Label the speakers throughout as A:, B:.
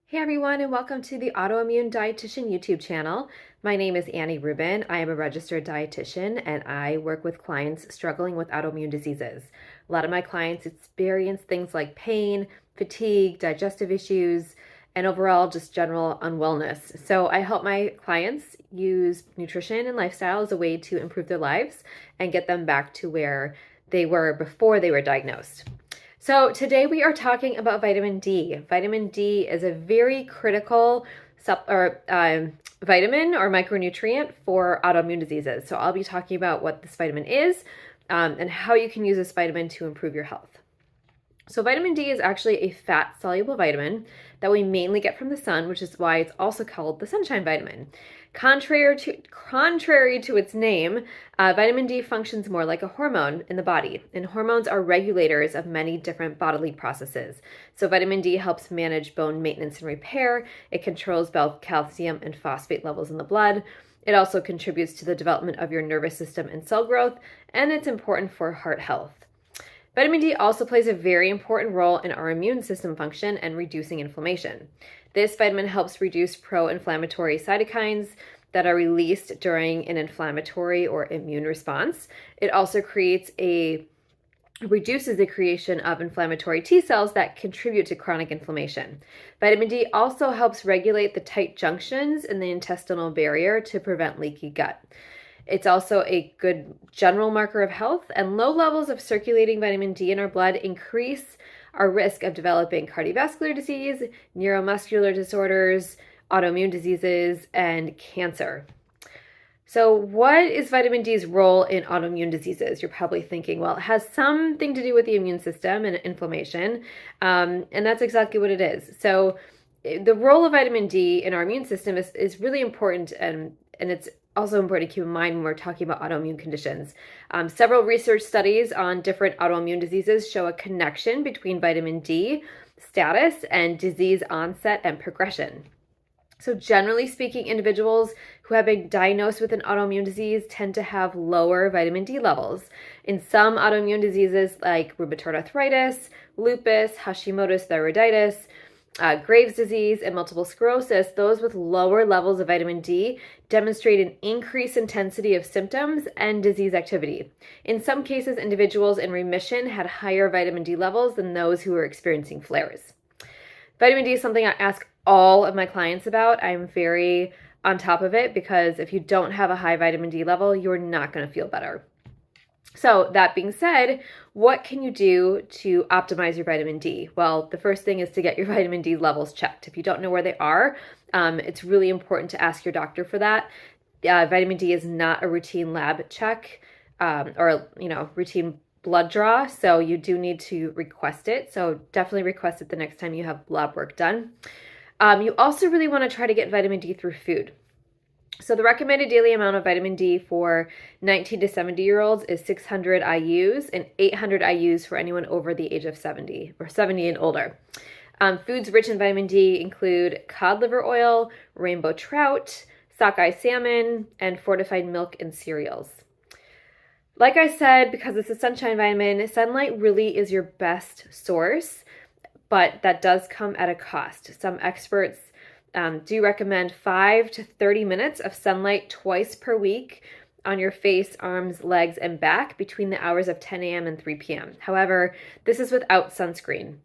A: Hey everyone, and welcome to the Autoimmune Dietitian YouTube channel. My name is Annie Rubin. I am a registered dietitian and I work with clients struggling with autoimmune diseases. A lot of my clients experience things like pain, fatigue, digestive issues, and overall just general unwellness. So I help my clients use nutrition and lifestyle as a way to improve their lives and get them back to where they were before they were diagnosed. So today we are talking about vitamin D. Vitamin D is a very critical vitamin or micronutrient for autoimmune diseases. So I'll be talking about what this vitamin is and how you can use this vitamin to improve your health. So vitamin D is actually a fat-soluble vitamin that we mainly get from the sun, which is why it's also called the sunshine vitamin. Contrary to its name, vitamin D functions more like a hormone in the body, and hormones are regulators of many different bodily processes. So vitamin D helps manage bone maintenance and repair. It controls both calcium and phosphate levels in the blood. It also contributes to the development of your nervous system and cell growth, and it's important for heart health. Vitamin D also plays a very important role in our immune system function and reducing inflammation. This vitamin helps reduce pro-inflammatory cytokines that are released during an inflammatory or immune response. It also reduces the creation of inflammatory T cells that contribute to chronic inflammation. Vitamin D also helps regulate the tight junctions in the intestinal barrier to prevent leaky gut. It's also a good general marker of health, and low levels of circulating vitamin D in our blood increase our risk of developing cardiovascular disease, neuromuscular disorders, autoimmune diseases, and cancer. So what is vitamin D's role in autoimmune diseases? You're probably thinking, well, it has something to do with the immune system and inflammation, and that's exactly what it is. So the role of vitamin D in our immune system is really important, and it's also important to keep in mind when we're talking about autoimmune conditions. Several research studies on different autoimmune diseases show a connection between vitamin D status and disease onset and progression. So generally speaking, individuals who have been diagnosed with an autoimmune disease tend to have lower vitamin D levels. In some autoimmune diseases like rheumatoid arthritis, lupus, Hashimoto's thyroiditis, Graves' disease, and multiple sclerosis, those with lower levels of vitamin D demonstrate an increased intensity of symptoms and disease activity. In some cases, individuals in remission had higher vitamin D levels than those who were experiencing flares. Vitamin D is something I ask all of my clients about. I'm very on top of it because if you don't have a high vitamin D level, you're not going to feel better. So that being said, what can you do to optimize your vitamin D? Well, the first thing is to get your vitamin D levels checked. If you don't know where they are, it's really important to ask your doctor for that. Vitamin D is not a routine lab check or routine blood draw, so you do need to request it. So definitely request it the next time you have lab work done. You also really want to try to get vitamin D through food. So the recommended daily amount of vitamin D for 19 to 70-year-olds is 600 IUs and 800 IUs for anyone over the age of 70 or 70 and older. Foods rich in vitamin D include cod liver oil, rainbow trout, sockeye salmon, and fortified milk and cereals. Like I said, because it's a sunshine vitamin, sunlight really is your best source, but that does come at a cost. Some experts do recommend 5 to 30 minutes of sunlight twice per week on your face, arms, legs, and back between the hours of 10 a.m. and 3 p.m. However, this is without sunscreen,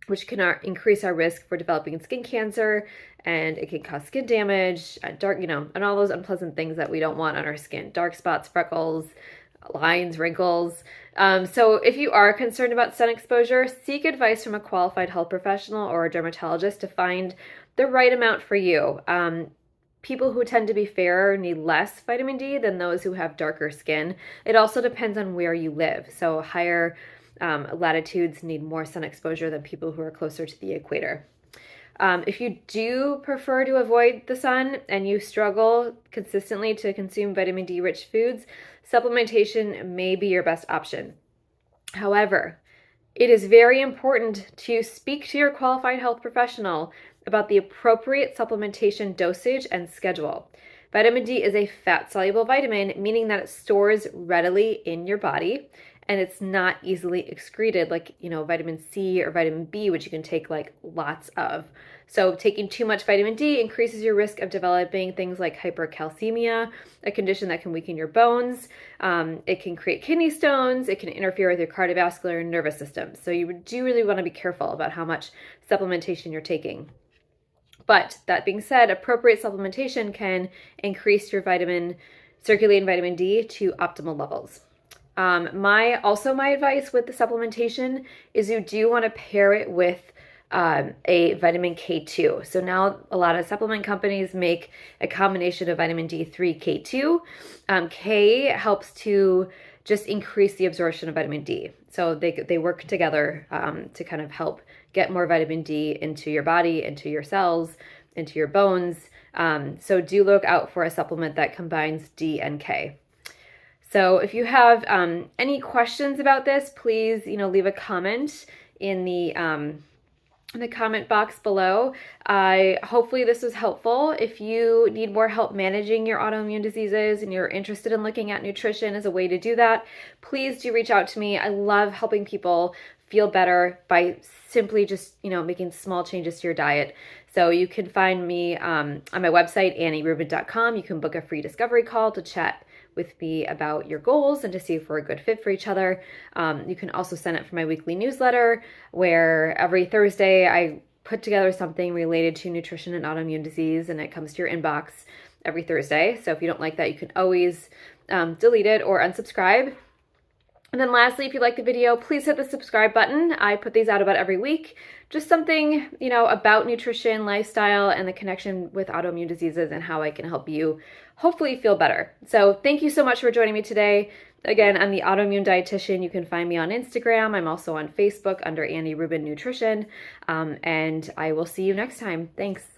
A: which can increase our risk for developing skin cancer, and it can cause skin damage, and all those unpleasant things that we don't want on our skin. Dark spots, freckles, lines, wrinkles. So if you are concerned about sun exposure, seek advice from a qualified health professional or a dermatologist to find the right amount for you. People who tend to be fairer need less vitamin D than those who have darker skin. It also depends on where you live. So higher latitudes need more sun exposure than people who are closer to the equator. If you do prefer to avoid the sun and you struggle consistently to consume vitamin D rich foods, supplementation may be your best option. However, it is very important to speak to your qualified health professional about the appropriate supplementation dosage and schedule. Vitamin D is a fat-soluble vitamin, meaning that it stores readily in your body, and it's not easily excreted like, vitamin C or vitamin B, which you can take like lots of. So taking too much vitamin D increases your risk of developing things like hypercalcemia, a condition that can weaken your bones. It can create kidney stones. It can interfere with your cardiovascular and nervous system. So you do really want to be careful about how much supplementation you're taking. But that being said, appropriate supplementation can increase your circulating vitamin D to optimal levels. My advice with the supplementation is you do want to pair it with a vitamin K2. So now a lot of supplement companies make a combination of vitamin D3, K2. K helps to just increase the absorption of vitamin D. So they work together to kind of help get more vitamin D into your body, into your cells, into your bones. So do look out for a supplement that combines D and K. So if you have any questions about this, please, leave a comment in the comment box below. Hopefully this was helpful. If you need more help managing your autoimmune diseases and you're interested in looking at nutrition as a way to do that, please do reach out to me. I love helping people feel better by simply just, making small changes to your diet. So you can find me on my website, AnnieRubin.com. You can book a free discovery call to chat with me about your goals and to see if we're a good fit for each other. You can also sign up for my weekly newsletter, where every Thursday I put together something related to nutrition and autoimmune disease, and it comes to your inbox every Thursday. So if you don't like that, you can always delete it or unsubscribe. And then lastly, if you like the video, please hit the subscribe button. I put these out about every week. Just something, about nutrition, lifestyle, and the connection with autoimmune diseases and how I can help you hopefully feel better. So thank you so much for joining me today. Again, I'm the Autoimmune Dietitian. You can find me on Instagram. I'm also on Facebook under Annie Rubin Nutrition. And I will see you next time. Thanks.